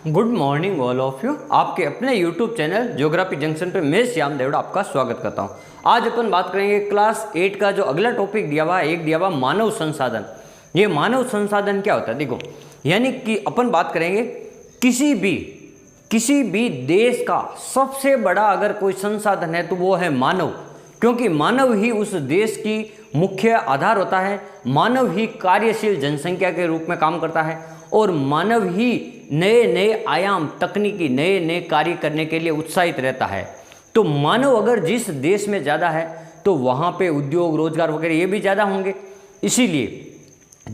Good morning all of you. आपके अपने YouTube channel geography junction पे मैं श्याम देवड़ा आपका स्वागत करता हूँ। आज अपन बात करेंगे क्लास 8 का जो अगला टॉपिक दिया हुआ है, एक दिया हुआ मानव संसाधन। ये मानव संसाधन क्या होता है देखो, यानी कि अपन बात करेंगे किसी भी देश का सबसे बड़ा अगर कोई संसाधन है तो वो है मानव, क्योंकि मानव ही उस देश की मुख्य आधार होता है। मानव ही कार्यशील जनसंख्या के रूप में काम करता है और मानव ही नए नए आयाम, तकनीकी नए नए कार्य करने के लिए उत्साहित रहता है। तो मानव अगर जिस देश में ज़्यादा है तो वहाँ पे उद्योग रोजगार वगैरह ये भी ज़्यादा होंगे। इसीलिए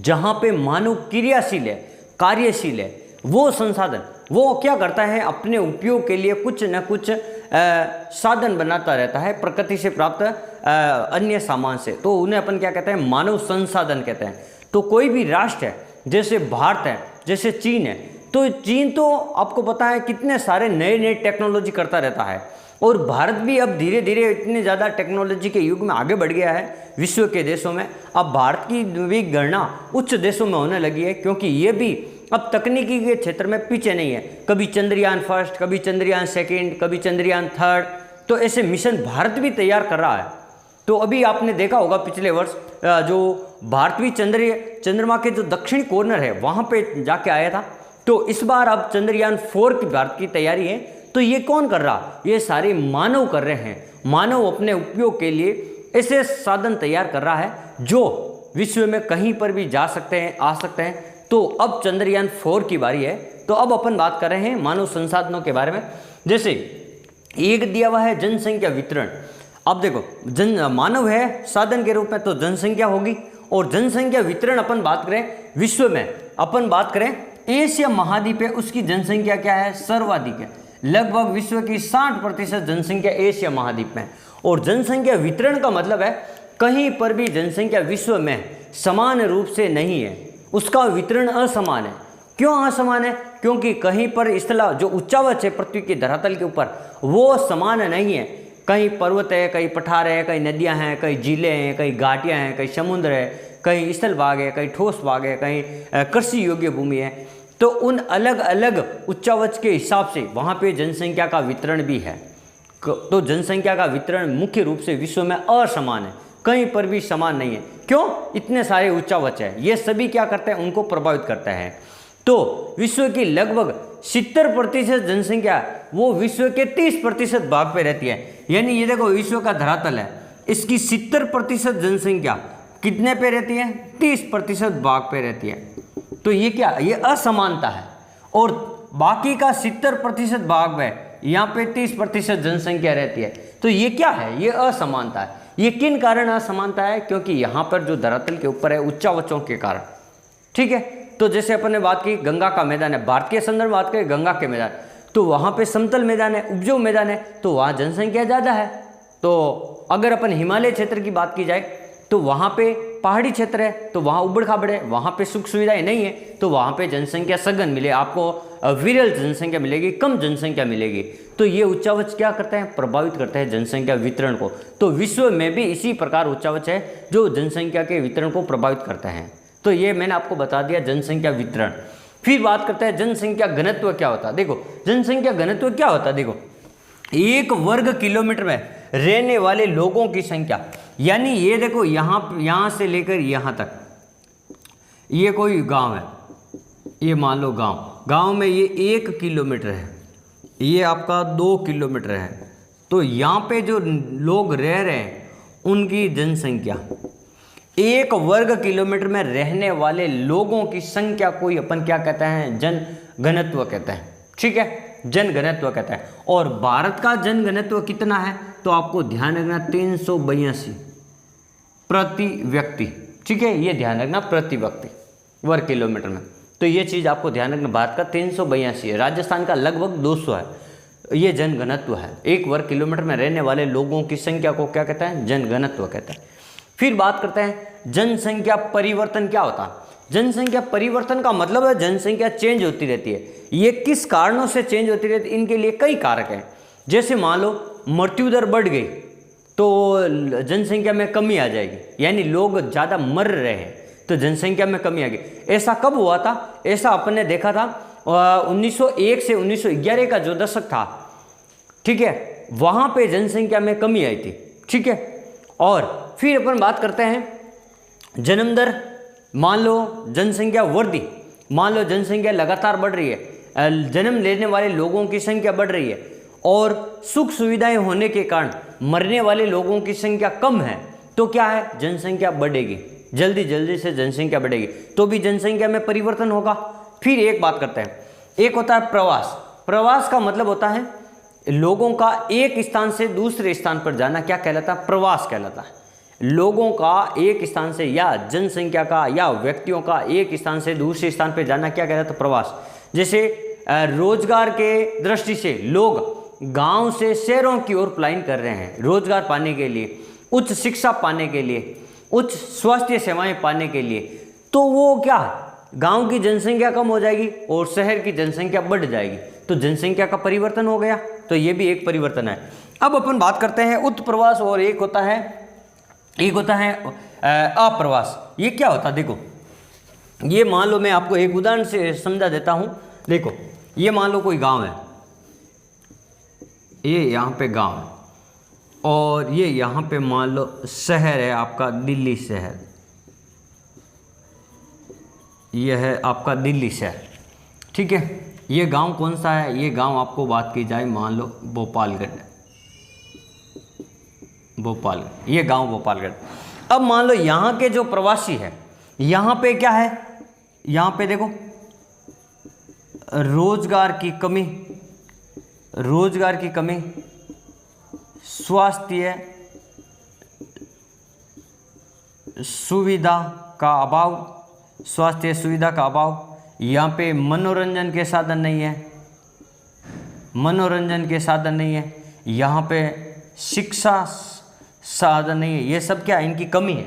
जहाँ पे मानव क्रियाशील है, कार्यशील है, वो संसाधन वो क्या करता है, अपने उपयोग के लिए कुछ न कुछ साधन बनाता रहता है प्रकृति से प्राप्त अन्य सामान से। तो उन्हें अपन क्या कहते हैं, मानव संसाधन कहते हैं। तो कोई भी राष्ट्र है, जैसे भारत है, जैसे चीन है, तो चीन तो आपको पता है कितने सारे नए नए टेक्नोलॉजी करता रहता है और भारत भी अब धीरे धीरे इतने ज़्यादा टेक्नोलॉजी के युग में आगे बढ़ गया है विश्व के देशों में। अब भारत की भी गणना उच्च देशों में होने लगी है, क्योंकि ये भी अब तकनीकी के क्षेत्र में पीछे नहीं है। कभी चंद्रयान फर्स्ट, कभी चंद्रयान सेकेंड, कभी चंद्रयान थर्ड, तो ऐसे मिशन भारत भी तैयार कर रहा है। तो अभी आपने देखा होगा पिछले वर्ष जो भारत भी चंद्रमा के जो दक्षिणी कॉर्नर है वहाँ पे जाके आया था। तो इस बार अब चंद्रयान 4 की भारत की तैयारी है। तो ये कौन कर रहा, ये सारे मानव कर रहे हैं। मानव अपने उपयोग के लिए ऐसे साधन तैयार कर रहा है जो विश्व में कहीं पर भी जा सकते हैं, आ सकते हैं। तो अब चंद्रयान 4 की बारी है। तो अब अपन बात कर रहे हैं मानव संसाधनों के बारे में। जैसे एक दिया हुआ है जनसंख्या वितरण। अब देखो, मानव है साधन के रूप में तो जनसंख्या होगी, और जनसंख्या वितरण अपन बात करें विश्व में, अपन बात करें एशिया महाद्वीप है, उसकी जनसंख्या क्या है, सर्वाधिक है। लगभग विश्व की 60% जनसंख्या एशिया महाद्वीप में। और जनसंख्या वितरण का मतलब है कहीं पर भी जनसंख्या विश्व में समान रूप से नहीं है, उसका वितरण असमान है। क्यों असमान है? क्योंकि कहीं पर स्थल जो उच्चावच है पृथ्वी के धरातल के ऊपर वो समान नहीं है। कहीं पर्वत है, कहीं पठार है, कहीं नदियां हैं, कहीं झीलें हैं, कहीं घाटियां हैं, कहीं समुद्र है, कहीं स्थल भाग है, कहीं ठोस भाग है, कहीं कृषि योग्य भूमि है। तो उन अलग अलग उच्चावच के हिसाब से वहाँ पे जनसंख्या का वितरण भी है। तो जनसंख्या का वितरण मुख्य रूप से विश्व में असमान है, कहीं पर भी समान नहीं है। क्यों? इतने सारे उच्चावच है, ये सभी क्या करते हैं, उनको प्रभावित करते हैं। तो विश्व की लगभग 70% जनसंख्या वो विश्व के 30% भाग पे रहती है। यानी ये देखो, विश्व का धरातल है, इसकी 70% जनसंख्या कितने पे रहती है, 30% भाग पे रहती है। तो ये क्या, ये असमानता है। और बाकी का 70% भाग में यहाँ पे 30% जनसंख्या रहती है। तो ये क्या है, ये असमानता है। ये किन कारण असमानता है? क्योंकि यहाँ पर जो धरातल के ऊपर है उच्चावचों के कारण। ठीक है, तो जैसे अपन ने बात की गंगा का मैदान है, भारत के संदर्भ बात करें गंगा के मैदान, तो वहाँ पे समतल मैदान है, उपजाऊ मैदान है, तो वहाँ जनसंख्या ज़्यादा है। तो अगर अपन हिमालय क्षेत्र की बात की जाए तो वहाँ पे पहाड़ी क्षेत्र है, तो वहाँ उबड़ खाबड़ है, वहाँ पे सुख सुविधाएं नहीं है, तो वहाँ पे जनसंख्या सघन मिले, आपको विरल जनसंख्या मिलेगी, कम जनसंख्या मिलेगी। तो ये उच्चावच क्या करते हैं, प्रभावित करते हैं जनसंख्या वितरण को। तो विश्व में भी इसी प्रकार उच्चावच है जो जनसंख्या के वितरण को प्रभावित करते हैं। तो ये मैंने आपको बता दिया जनसंख्या वितरण। फिर बात करते हैं जनसंख्या घनत्व क्या होता है। देखो, जनसंख्या घनत्व क्या होता है, देखो 1 वर्ग किलोमीटर में रहने वाले लोगों की संख्या। यानी ये देखो, यहाँ से लेकर यहाँ तक ये कोई गांव है, ये मान लो गांव में ये 1 किलोमीटर है, ये आपका 2 किलोमीटर है। तो यहाँ पे जो लोग रह रहे हैं उनकी जनसंख्या, 1 वर्ग किलोमीटर में रहने वाले लोगों की संख्या को अपन क्या कहते हैं, जन घनत्व कहते हैं। ठीक है, जन घनत्व कहते हैं। और भारत का जन घनत्व कितना है, तो आपको ध्यान रखना 382 प्रति व्यक्ति। ठीक है, ये ध्यान रखना प्रति व्यक्ति वर्ग किलोमीटर में। तो ये चीज़ आपको ध्यान रखना, भारत का 382 है, राजस्थान का लगभग 200 है। ये जन घनत्व है, 1 वर्ग किलोमीटर में रहने वाले लोगों की संख्या को क्या कहते हैं, जन घनत्व कहते हैं। फिर बात करते हैं जनसंख्या परिवर्तन क्या होता है। जनसंख्या परिवर्तन का मतलब है जनसंख्या चेंज होती रहती है। ये किस कारणों से चेंज होती रहती है, इनके लिए कई कारक हैं। जैसे मान लो मृत्यु दर बढ़ गई तो जनसंख्या में कमी आ जाएगी, यानी लोग ज़्यादा मर रहे हैं तो जनसंख्या में कमी आ गई। ऐसा कब हुआ था? ऐसा अपन ने देखा था 1901 से 1911 का जो दशक था, ठीक है, वहाँ पे जनसंख्या में कमी आई थी, ठीक है। और फिर अपन बात करते हैं जन्म दर। मान लो जनसंख्या वृद्धि, मान लो जनसंख्या लगातार बढ़ रही है, जन्म लेने वाले लोगों की संख्या बढ़ रही है और सुख सुविधाएं होने के कारण मरने वाले लोगों की संख्या कम है, तो क्या है, जनसंख्या बढ़ेगी, जल्दी जल्दी से जनसंख्या बढ़ेगी, तो भी जनसंख्या में परिवर्तन होगा। फिर एक बात करते हैं, एक होता है प्रवास। प्रवास का मतलब होता है लोगों का एक स्थान से दूसरे स्थान पर जाना, क्या कहलाता है, प्रवास कहलाता है। लोगों का एक स्थान से या जनसंख्या का या व्यक्तियों का एक स्थान से दूसरे स्थान पर जाना क्या कहलाता है, प्रवास। जैसे रोजगार के दृष्टि से लोग गांव से शहरों की ओर पलायन कर रहे हैं, रोजगार पाने के लिए, उच्च शिक्षा पाने के लिए, उच्च स्वास्थ्य सेवाएं पाने के लिए, तो वो क्या, गांव की जनसंख्या कम हो जाएगी और शहर की जनसंख्या बढ़ जाएगी, तो जनसंख्या का परिवर्तन हो गया, तो ये भी एक परिवर्तन है। अब अपन बात करते हैं उत्प्रवास और एक होता है अप्रवास। ये क्या होता है, देखो, ये मान लो मैं आपको एक उदाहरण से समझा देता हूं। देखो, ये मान लो कोई गांव है, ये यहाँ पे गांव है और ये यहाँ पे मान लो शहर है आपका दिल्ली शहर, ये है आपका दिल्ली शहर, ठीक है। ये गांव कौन सा है, ये गांव आपको बात की जाए मान लो भोपालगढ़, ये गांव भोपालगढ़। अब मान लो यहाँ के जो प्रवासी है, यहाँ पे क्या है, यहाँ पे देखो रोजगार की कमी, स्वास्थ्य सुविधा का अभाव, यहाँ पे मनोरंजन के साधन नहीं है, यहाँ पे शिक्षा साधन नहीं है, ये सब क्या, इनकी कमी है।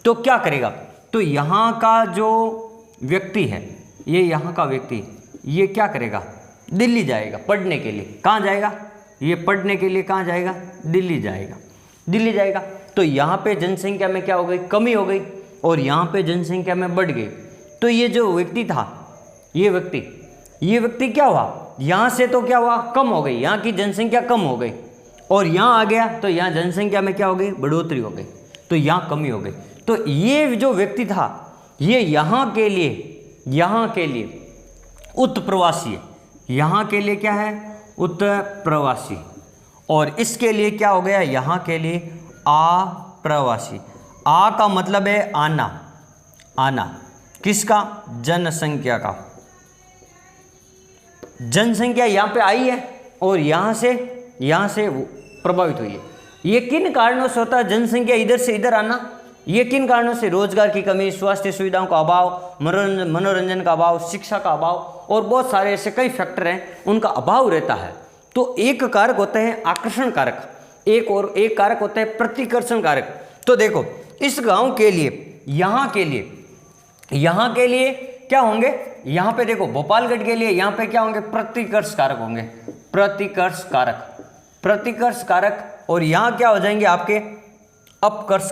तो क्या करेगा, तो यहाँ का जो व्यक्ति है, ये यहाँ का व्यक्ति, ये क्या करेगा, दिल्ली जाएगा पढ़ने के लिए। कहाँ जाएगा, ये पढ़ने के लिए कहाँ जाएगा, दिल्ली जाएगा। तो यहाँ पे जनसंख्या में क्या हो गई, कमी हो गई और यहाँ पे जनसंख्या में बढ़ गई। तो ये जो व्यक्ति था, ये व्यक्ति क्या हुआ, यहाँ से तो क्या हुआ, कम हो गई, यहाँ की जनसंख्या कम हो गई और यहाँ आ गया तो यहाँ जनसंख्या में क्या हो गई, बढ़ोतरी हो गई, तो यहाँ कमी हो गई। तो ये जो व्यक्ति था, ये यहाँ के लिए उत्प्रवासी है, यहाँ के लिए क्या है, उत्प्रवासी, और इसके लिए क्या हो गया, यहाँ के लिए अप्रवासी। आ का मतलब है आना, किसका, जनसंख्या का। जनसंख्या यहाँ पे आई है और यहाँ से प्रभावित हुई है। ये किन कारणों से होता है जनसंख्या इधर से इधर आना, ये किन कारणों से, रोजगार की कमी, स्वास्थ्य सुविधाओं का अभाव, मनोरंजन का अभाव, शिक्षा का अभाव और बहुत सारे ऐसे कई फैक्टर हैं, उनका अभाव रहता है। तो एक कारक होते हैं आकर्षण कारक, एक कारक होता है प्रतिकर्षण कारक। तो देखो, इस गांव के लिए, यहाँ के लिए क्या होंगे, यहाँ पे देखो भोपालगढ़ के लिए यहाँ पे क्या होंगे, प्रतिकर्ष कारक होंगे, प्रतिकर्ष कारक, और यहाँ क्या हो जाएंगे आपके अपकर्ष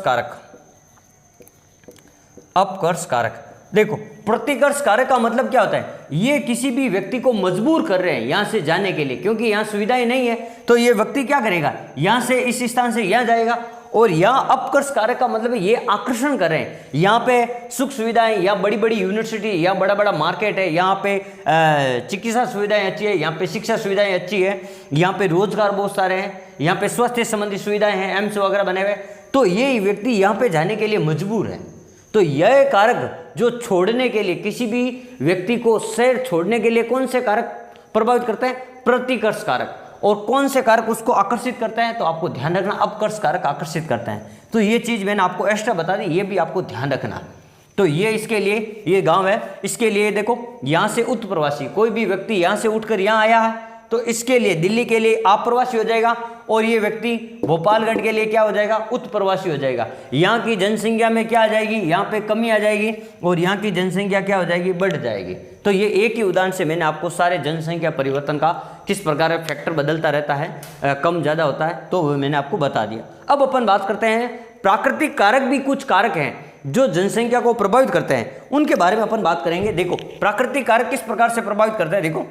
कारक। देखो, प्रतिकर्ष कारक का मतलब क्या होता है, ये किसी भी व्यक्ति को मजबूर कर रहे हैं यहाँ से जाने के लिए, क्योंकि यहाँ सुविधाएं नहीं है, तो ये व्यक्ति क्या करेगा, यहाँ से इस स्थान से यहाँ जाएगा। और यहाँ अपकर्ष कारक का मतलब है ये आकर्षण कर रहे हैं, यहाँ पे सुख सुविधाएं, या बड़ी बड़ी यूनिवर्सिटी, या बड़ा बड़ा मार्केट है, यहाँ पे चिकित्सा सुविधाएं अच्छी है, यहाँ पे शिक्षा सुविधाएं अच्छी है, यहाँ पे रोजगार बहुत सारे हैं, यहाँ पे स्वास्थ्य संबंधी सुविधाएं हैं, एम्स वगैरह बने हुए, तो ये व्यक्ति यहाँ पे जाने के लिए मजबूर है। तो यह कारक जो छोड़ने के लिए, किसी भी व्यक्ति को शहर छोड़ने के लिए कौन से कारक प्रभावित करते हैं, प्रतिकर्ष कारक। और कौन से कारक उसको आकर्षित करते हैं, तो आपको ध्यान रखना अपकर्ष कारक आकर्षित करते हैं। तो ये चीज़ मैंने आपको एक्स्ट्रा बता दी, ये भी आपको ध्यान रखना। तो ये इसके लिए, ये गांव है, इसके लिए देखो, यहाँ से उत्प्रवासी, कोई भी व्यक्ति यहाँ से उठकर यहाँ आया है, तो इसके लिए दिल्ली के लिए अप्रवासी हो जाएगा, और ये व्यक्ति भोपालगढ़ के लिए क्या हो जाएगा, उत्प्रवासी हो जाएगा। यहाँ की जनसंख्या में क्या आ जाएगी, यहाँ पे कमी आ जाएगी, और यहाँ की जनसंख्या क्या हो जाएगी, बढ़ जाएगी। तो ये एक ही उदाहरण से मैंने आपको सारे जनसंख्या परिवर्तन का किस प्रकार फैक्टर बदलता रहता है, कम ज़्यादा होता है, तो वो मैंने आपको बता दिया। अब अपन बात करते हैं प्राकृतिक कारक, भी कुछ कारक हैं जो जनसंख्या को प्रभावित करते हैं उनके बारे में अपन बात करेंगे। देखो प्राकृतिक कारक किस प्रकार से प्रभावित करते हैं। देखो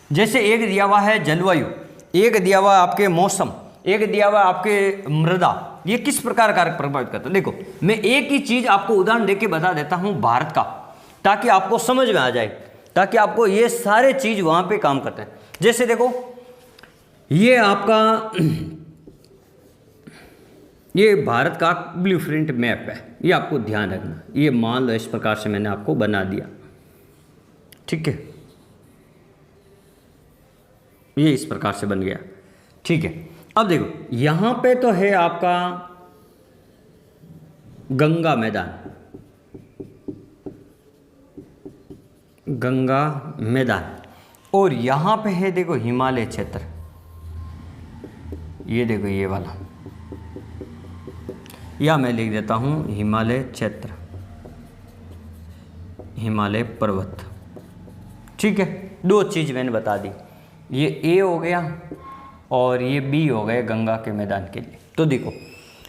जैसे एक दिया हुआ है जलवायु, एक दिया हुआ आपके मौसम, एक दिया हुआ आपके मृदा, ये किस प्रकार कारक प्रभावित करता है। देखो मैं एक ही चीज आपको उदाहरण देके बता देता हूं भारत का, ताकि आपको समझ में आ जाए, ताकि आपको ये सारे चीज वहां पे काम करते हैं। जैसे देखो ये आपका ये भारत का ब्लूप्रिंट मैप है, ये आपको ध्यान रखना। ये मान लो इस प्रकार से मैंने आपको बना दिया, ठीक है, ये इस प्रकार से बन गया, ठीक है। अब देखो यहां पे तो है आपका गंगा मैदान, गंगा मैदान, और यहां पे है देखो हिमालय क्षेत्र, ये देखो ये वाला, या मैं लिख देता हूं हिमालय क्षेत्र, हिमालय पर्वत, ठीक है। दो चीज मैंने बता दी, ये ए हो गया और ये बी हो गए गंगा के मैदान के लिए। तो देखो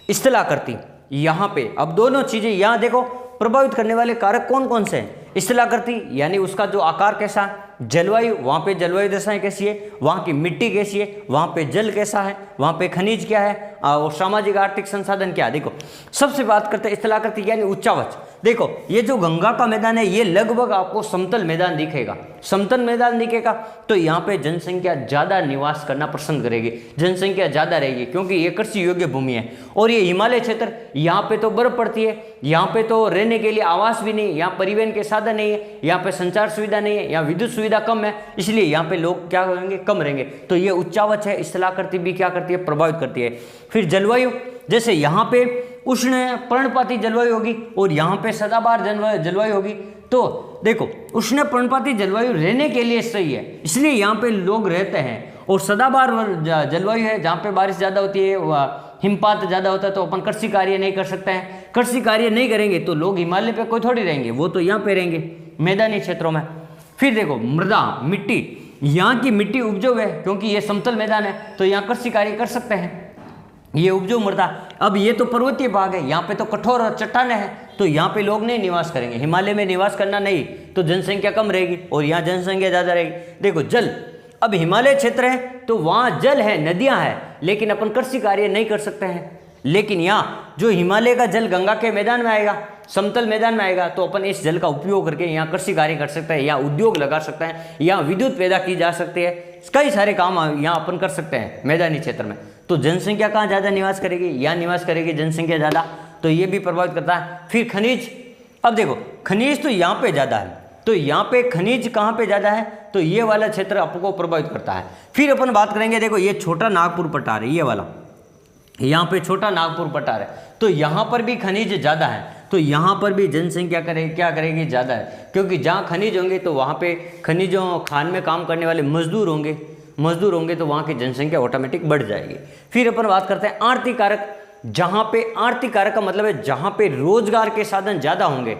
इस्तेला करती यहाँ पे, अब दोनों चीजें यहाँ देखो प्रभावित करने वाले कारक कौन कौन से हैं। इस्तेला करती यानी उसका जो आकार कैसा है, जलवायु, वहाँ पे जलवायु दशाएं कैसी है, वहाँ की मिट्टी कैसी है, वहाँ पे जल कैसा है, वहाँ पे खनिज क्या है, और सामाजिक आर्थिक संसाधन क्या है। देखो सबसे बात करते हैं इस्तेला करती यानी उच्चावच। देखो ये जो गंगा का मैदान है ये लगभग आपको समतल मैदान दिखेगा, समतल मैदान दिखेगा, तो यहाँ पे जनसंख्या ज़्यादा निवास करना पसंद करेगी, जनसंख्या ज़्यादा रहेगी, क्योंकि ये कृषि योग्य भूमि है। और ये हिमालय क्षेत्र, यहाँ पे तो बर्फ पड़ती है, यहाँ पे तो रहने के लिए आवास भी नहीं, यहाँ परिवहन के साधन नहीं है, यहाँ पे संचार सुविधा नहीं है, यहाँ विद्युत सुविधा कम है, इसलिए यहाँ पे लोग क्या करेंगे, कम रहेंगे। तो ये उच्चावच है, इस्तेला करती भी क्या करती है, प्रभावित करती है। फिर जलवायु, जैसे यहाँ पे उष्ण पर्णपाती जलवायु होगी और यहाँ पे सदाबहार जलवायु होगी। तो देखो उष्ण पर्णपाती जलवायु रहने के लिए सही है, इसलिए यहाँ पे लोग रहते हैं। और सदाबहार जलवायु है जहाँ पे बारिश ज़्यादा होती है, हिमपात ज़्यादा होता है, तो अपन कृषि कार्य नहीं कर सकते हैं। कृषि कार्य नहीं करेंगे तो लोग हिमालय पे कोई थोड़ी रहेंगे, वो तो यहाँ पे रहेंगे मैदानी क्षेत्रों में। फिर देखो मृदा, मिट्टी, यहाँ की मिट्टी उपजाऊ है क्योंकि ये समतल मैदान है, तो यहाँ कृषि कार्य कर सकते हैं, ये उपजाऊ मृदा। अब ये तो पर्वतीय भाग है, यहाँ पे तो कठोर और चट्टाने हैं, तो यहाँ पे लोग नहीं निवास करेंगे, हिमालय में निवास करना नहीं, तो जनसंख्या कम रहेगी और यहाँ जनसंख्या ज़्यादा रहेगी। देखो जल, अब हिमालय क्षेत्र है तो वहाँ जल है, नदियाँ हैं, लेकिन अपन कृषि कार्य नहीं कर सकते हैं। लेकिन यहाँ जो हिमालय का जल गंगा के मैदान में आएगा, समतल मैदान में आएगा, तो अपन इस जल का उपयोग करके यहाँ कृषि कार्य कर सकते हैं, यहाँ उद्योग लगा सकते हैं, यहाँ विद्युत पैदा की जा सकती है, कई सारे काम यहाँ अपन कर सकते हैं मैदानी क्षेत्र में। तो जनसंख्या कहाँ ज़्यादा निवास करेगी, यहाँ निवास करेगी जनसंख्या ज़्यादा, तो ये भी प्रभावित करता है। फिर खनिज, अब देखो खनिज तो यहाँ पे ज़्यादा है, तो यहाँ पे खनिज कहाँ पे ज़्यादा है, तो ये वाला क्षेत्र आपको प्रभावित करता है। फिर अपन बात करेंगे, देखो ये छोटा नागपुर पठार है, ये वाला यहाँ पे छोटा नागपुर पठार है, तो यहाँ पर भी खनिज ज़्यादा है, तो यहाँ पर भी जनसंख्या क्या करेगी, ज़्यादा है, क्योंकि जहाँ खनिज होंगे तो वहाँ पे खनिजों खान में काम करने वाले मजदूर होंगे, तो वहाँ की जनसंख्या ऑटोमेटिक बढ़ जाएगी। फिर अपन बात करते हैं आर्थिक कारक, जहाँ पे आर्थिक कारक का मतलब है जहाँ पे रोजगार के साधन ज़्यादा होंगे,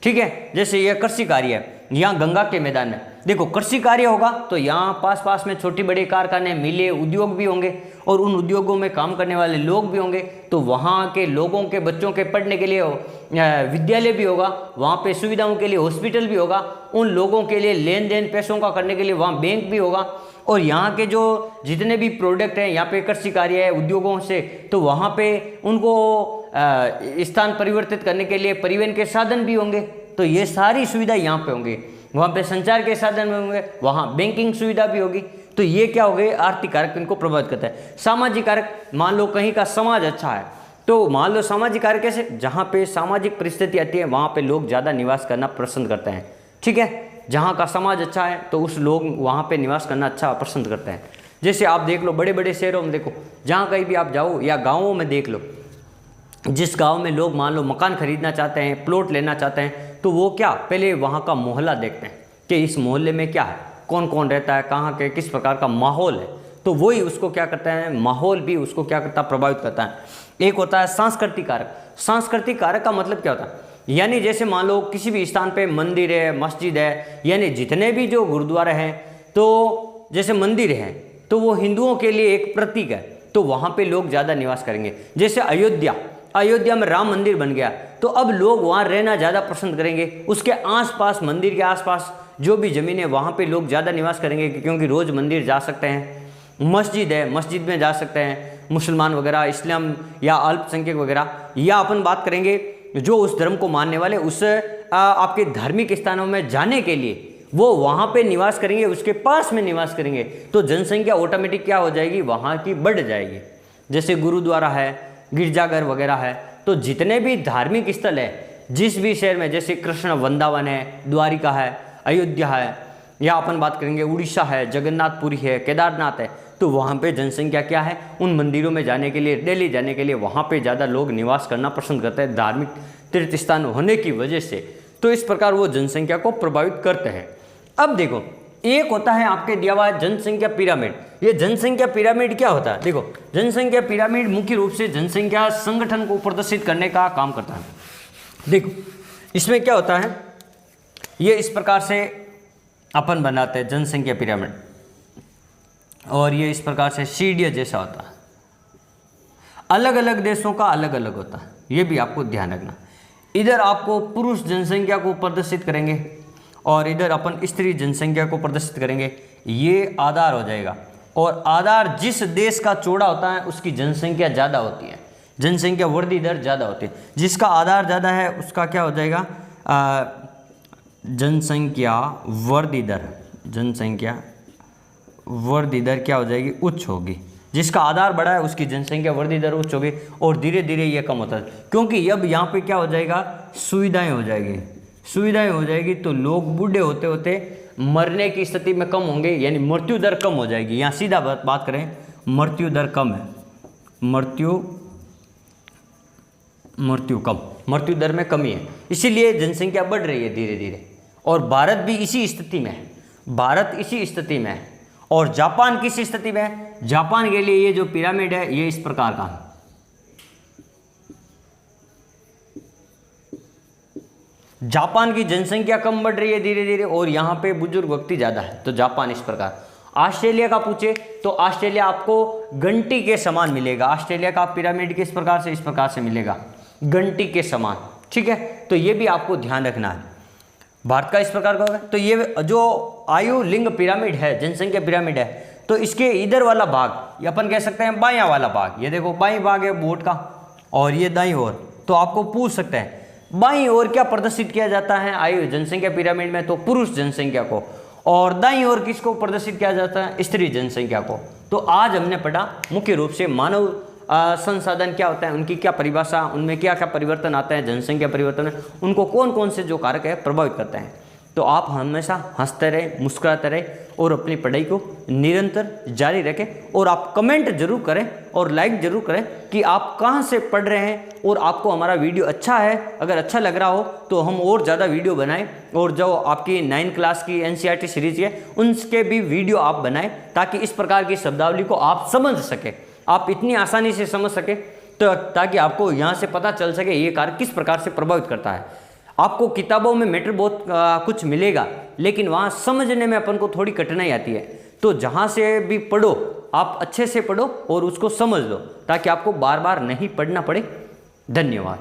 ठीक है। जैसे यह कृषि कार्य है, यहाँ गंगा के मैदान में देखो कृषि कार्य होगा, तो यहाँ पास में छोटी बड़ी कारखाने, मिले, उद्योग भी होंगे, और उन उद्योगों में काम करने वाले लोग भी होंगे, तो वहाँ के लोगों के बच्चों के पढ़ने के लिए विद्यालय भी होगा, वहाँ पे सुविधाओं के लिए हॉस्पिटल भी होगा, उन लोगों के लिए लेन देन पैसों का करने के लिए वहाँ बैंक भी होगा, और यहाँ के जो जितने भी प्रोडक्ट हैं यहाँ पे कृषि कार्य है उद्योगों से, तो वहाँ पे उनको स्थान परिवर्तित करने के लिए परिवहन के साधन भी होंगे, तो ये सारी सुविधा यहाँ पे होंगे। वहाँ पे संचार के साधन भी होंगे, वहाँ बैंकिंग सुविधा भी होगी, तो ये क्या हो गए, आर्थिक कारक इनको प्रभावित करता है। सामाजिक कारक, मान लो कहीं का समाज अच्छा है, तो मान लो सामाजिक कारक कैसे, जहाँ पे सामाजिक परिस्थिति आती है वहाँ पे लोग ज़्यादा निवास करना पसंद करते हैं, ठीक है। जहाँ का समाज अच्छा है तो उस लोग वहाँ पे निवास करना अच्छा पसंद करते हैं। जैसे आप देख लो बड़े बड़े शहरों में देखो, जहाँ कहीं भी आप जाओ, या गाँवों में देख लो, जिस गांव में लोग मान लो मकान खरीदना चाहते हैं, प्लॉट लेना चाहते हैं, तो वो क्या पहले वहाँ का मोहल्ला देखते हैं कि इस मोहल्ले में क्या है, कौन कौन रहता है, कहाँ के किस प्रकार का माहौल है, तो वही उसको क्या करता है, माहौल भी उसको क्या करता है, प्रभावित करता है। एक होता है सांस्कृतिक कारक। सांस्कृतिक कारक का मतलब क्या होता है, यानी जैसे मान लो किसी भी स्थान पे मंदिर है, मस्जिद है, यानी जितने भी जो गुरुद्वारा हैं, तो जैसे मंदिर है तो वो हिंदुओं के लिए एक प्रतीक है, तो वहाँ पे लोग ज़्यादा निवास करेंगे। जैसे अयोध्या में राम मंदिर बन गया तो अब लोग वहाँ रहना ज़्यादा पसंद करेंगे। उसके आसपास, मंदिर के आसपास जो भी ज़मीन है वहाँ पे लोग ज़्यादा निवास करेंगे, क्योंकि रोज़ मंदिर जा सकते हैं। मस्जिद है, मस्जिद में जा सकते हैं मुसलमान वगैरह, इस्लाम या अल्पसंख्यक वगैरह, या अपन बात करेंगे जो उस धर्म को मानने वाले, उस आपके धार्मिक स्थानों में जाने के लिए वो वहाँ पे निवास करेंगे, उसके पास में निवास करेंगे, तो जनसंख्या ऑटोमेटिक क्या हो जाएगी, वहाँ की बढ़ जाएगी। जैसे गुरुद्वारा है, गिरजाघर वगैरह है, तो जितने भी धार्मिक स्थल है जिस भी शहर में, जैसे कृष्ण वृंदावन है, द्वारिका है, अयोध्या है, या अपन बात करेंगे उड़ीसा है, जगन्नाथपुरी है, केदारनाथ है, तो वहाँ पे जनसंख्या क्या है, उन मंदिरों में जाने के लिए, डेली जाने के लिए वहाँ पे ज़्यादा लोग निवास करना पसंद करते हैं, धार्मिक तीर्थ स्थान होने की वजह से। तो इस प्रकार वो जनसंख्या को प्रभावित करते हैं। अब देखो, एक होता है आपके दिया हुआ जनसंख्या पिरामिड। ये जनसंख्या पिरामिड क्या होता है? देखो, जनसंख्या पिरामिड मुख्य रूप से जनसंख्या संगठन को प्रदर्शित करने का काम करता है। देखो, इसमें क्या होता है, ये इस प्रकार से अपन बनाते हैं जनसंख्या पिरामिड, और ये इस प्रकार से सीढ़ियाँ जैसा होता है। अलग अलग देशों का अलग अलग होता है, ये भी आपको ध्यान रखना। इधर आपको पुरुष जनसंख्या को प्रदर्शित करेंगे और इधर अपन स्त्री जनसंख्या को प्रदर्शित करेंगे। ये आधार हो जाएगा, और आधार जिस देश का चौड़ा होता है उसकी जनसंख्या ज़्यादा होती है, जनसंख्या वृद्धि दर ज़्यादा होती है। जिसका आधार ज़्यादा है उसका क्या हो जाएगा, जनसंख्या वृद्धि दर, जनसंख्या वृद्धि दर क्या हो जाएगी, उच्च होगी। जिसका आधार बड़ा है उसकी जनसंख्या वृद्धि दर उच्च होगी, और धीरे धीरे ये कम होता है, क्योंकि अब यहाँ पे क्या हो जाएगा, सुविधाएं हो जाएगी। सुविधाएं हो जाएगी तो लोग बूढ़े होते होते मरने की स्थिति में कम होंगे, यानी मृत्यु दर कम हो जाएगी। यहाँ सीधा बात करें, मृत्यु दर कम है, मृत्यु दर में कमी है, इसीलिए जनसंख्या बढ़ रही है धीरे धीरे। और भारत भी इसी स्थिति में है, भारत इसी स्थिति में है। और जापान किस स्थिति में है? जापान के लिए ये जो पिरामिड है ये इस प्रकार का है। जापान की जनसंख्या कम बढ़ रही है धीरे धीरे, और यहाँ पे बुजुर्ग व्यक्ति ज़्यादा है, तो जापान इस प्रकार। ऑस्ट्रेलिया का पूछे तो ऑस्ट्रेलिया आपको घंटी के समान मिलेगा। ऑस्ट्रेलिया का पिरामिड किस प्रकार से, इस प्रकार से मिलेगा, घंटी के समान। ठीक है, तो ये भी आपको ध्यान रखना है। भारत का इस प्रकार का होगा। तो ये जो आयु लिंग पिरामिड है, जनसंख्या पिरामिड है, तो इसके इधर वाला भाग ये अपन कह सकते हैं बायां वाला भाग। ये देखो बाईं भाग है बोर्ड का, और ये दाईं ओर। तो आपको पूछ सकते हैं बाईं ओर क्या प्रदर्शित किया जाता है आयु जनसंख्या पिरामिड में, तो पुरुष जनसंख्या को, और दाईं ओर किसको प्रदर्शित किया जाता है, स्त्री जनसंख्या को। तो आज हमने पढ़ा मुख्य रूप से मानव संसाधन क्या होता है, उनकी क्या परिभाषा, उनमें क्या क्या परिवर्तन आता है, जनसंख्या परिवर्तन में उनको कौन कौन से जो कारक है प्रभावित करते हैं। तो आप हमेशा हंसते रहे, मुस्कुराते रहे, और अपनी पढ़ाई को निरंतर जारी रखें। और आप कमेंट जरूर करें और लाइक जरूर करें कि आप कहां से पढ़ रहे हैं, और आपको हमारा वीडियो अच्छा है। अगर अच्छा लग रहा हो तो हम और ज़्यादा वीडियो बनाएं, और जो आपकी 9th क्लास की NCERT सीरीज है उनके भी वीडियो आप बनाएं, ताकि इस प्रकार की शब्दावली को आप समझ सकें, आप इतनी आसानी से समझ सके, तो ताकि आपको यहाँ से पता चल सके ये कारक किस प्रकार से प्रभावित करता है। आपको किताबों में मैटर बहुत कुछ मिलेगा, लेकिन वहाँ समझने में अपन को थोड़ी कठिनाई आती है। तो जहाँ से भी पढ़ो आप अच्छे से पढ़ो और उसको समझ लो, ताकि आपको बार बार नहीं पढ़ना पड़े। धन्यवाद।